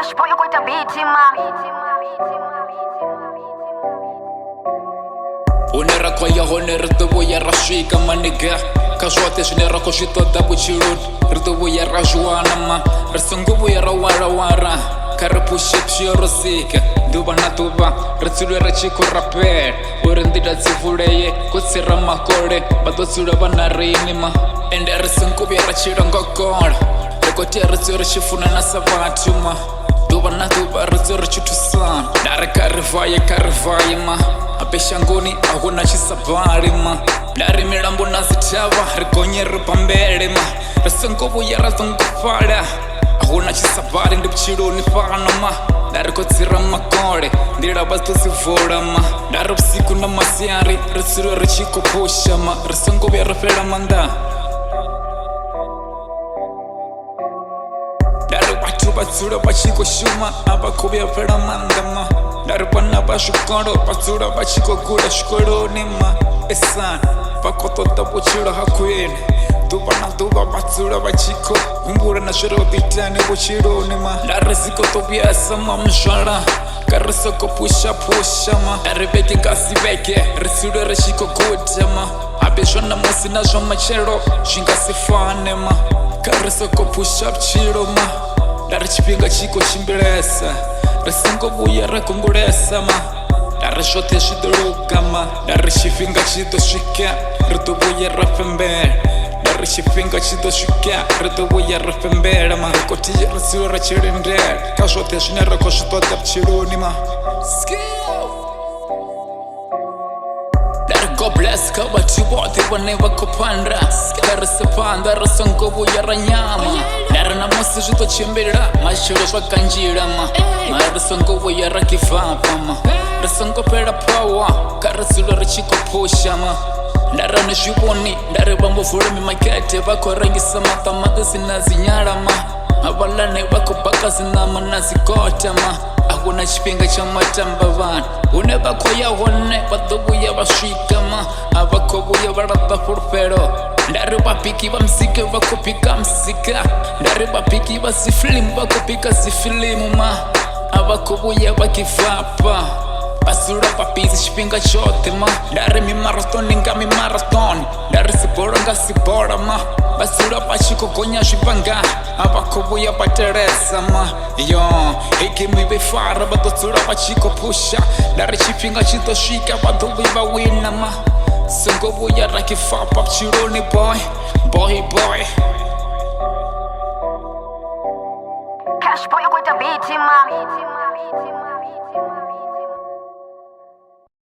Cash boy, you going to beat him, man. Onera koya honera vhuya ra swika maniga kha zwoṱhe zwine ra khou zwi ṱoḓa vhutshiloni ri ḓo vhuya ra zwi wana ma ri songo vhuya ra warawara kha ri pushepshiyo ro sika ḓuvha na ḓuvha ri dzule ri tshi khou rapela uri nḓila dzi vuleye khotsi ra makole vha ḓo dzula vha na riṋi ma ende ri songo vhuya ra tshila ngogola ri khou tea ri dzule ri tshi funana sa vhathu ma ḓuvha na ḓuvha ri dzule ri tshi thusana nda ri kha ri vaye ma abe shangoni ahuna tshisabali ma nda ri milambo na dzi thavha ri gonye ri bambele ma ri songo vhuya ra ḓongofhala ahuna tshisabali ndi vhutshiloni fhano ma nda ri khou dzira makole nḓila vha ḓo dzi vula ma nda ri vhusiku na masiari ri dzule ri tshi khou phusha ma ri songo vhuya ri fhela maanḓa nda ri vhathu vha dzula vha tshi khou shuma a vha khou vhuya fhela maanḓa ma nda ri vhana vha zwikolo vha dzula vha tshi khou guda zwikoloni ma esana vha khou ṱoḓa vhutshilo ha khwine ḓuvha na ḓuvha vha dzula vha tshi khou humbula na zwi ri o ḓitani vhutshiloni ma nda ri si khou ḓo vhuyesa ma muzwala ka ri sokou phusha ma nda ri vhege nga si vhege ri dzule ri tshi khou guda ma habe zwa namusi na zwa matshelo zwi nga si fane ma ka ri sokou phusha vhutshilo ma nda ri tshifhinga tshi khou tshimbilesa ri songo vhuya ra gongolesa ma nda ri zwoṱhe zwi ḓo luga ma nda ri tshifhinga tshi ḓo swika ri ḓo vhuya ra fembela nda ri tshifhinga tshi ḓo swika ri ḓo vhuya ra fembela ma ri khou tea ri dzule ri tshi lindela kha zwoṱhe zwine ra khou zwi ṱoḓa vhutshiloni ma God bless kha vhathu vhoṱhe vhane vha khou phanda kha ri se phanḓa ri songo vhuya ra nyama nda ri na musi zwi ḓo tshimbila matshelo zwa kanzhila ma ri songo vhuya ra give up ma ri songo fhela power kha ri dzule ri tshi khou phusha ma nda ri ni zwi vhoni nda ri vha muvula mimakete vha khou rengisa maṱamaṱisi na dzi nyala ma havhaḽani vha khou baka dzi ṋama na dzi gota ma ahuna tshifhinga tsha matamba vhana hune vha khou ya hone vha ḓo vhuya vha swika ma a vha khou vhuya vha laṱa fhulufhelo nda ri vhabiki vha muzika vha khou bika muzika nda ri vhabiki vha dzi filimu vha khou bika dzi filimu ma a vha khou vhuya vha give up vha dzula vha busy tshifhinga tshoṱhe ma nda ri mimarathoni nga mimarathoni nda ri si bola nga si bola ma vha dzula vha tshi khou gonya zwivhanga a vha khou vhuya vha telesa ma yo hei game i vha i fara vha ḓo dzula vha tshi khou phusha nda ri tshifhinga tshi ḓo swika vha ḓo vhuya vha wina ma songo vhuya ra give up vhutshiloni boy Cash boy, you going to beat him, man.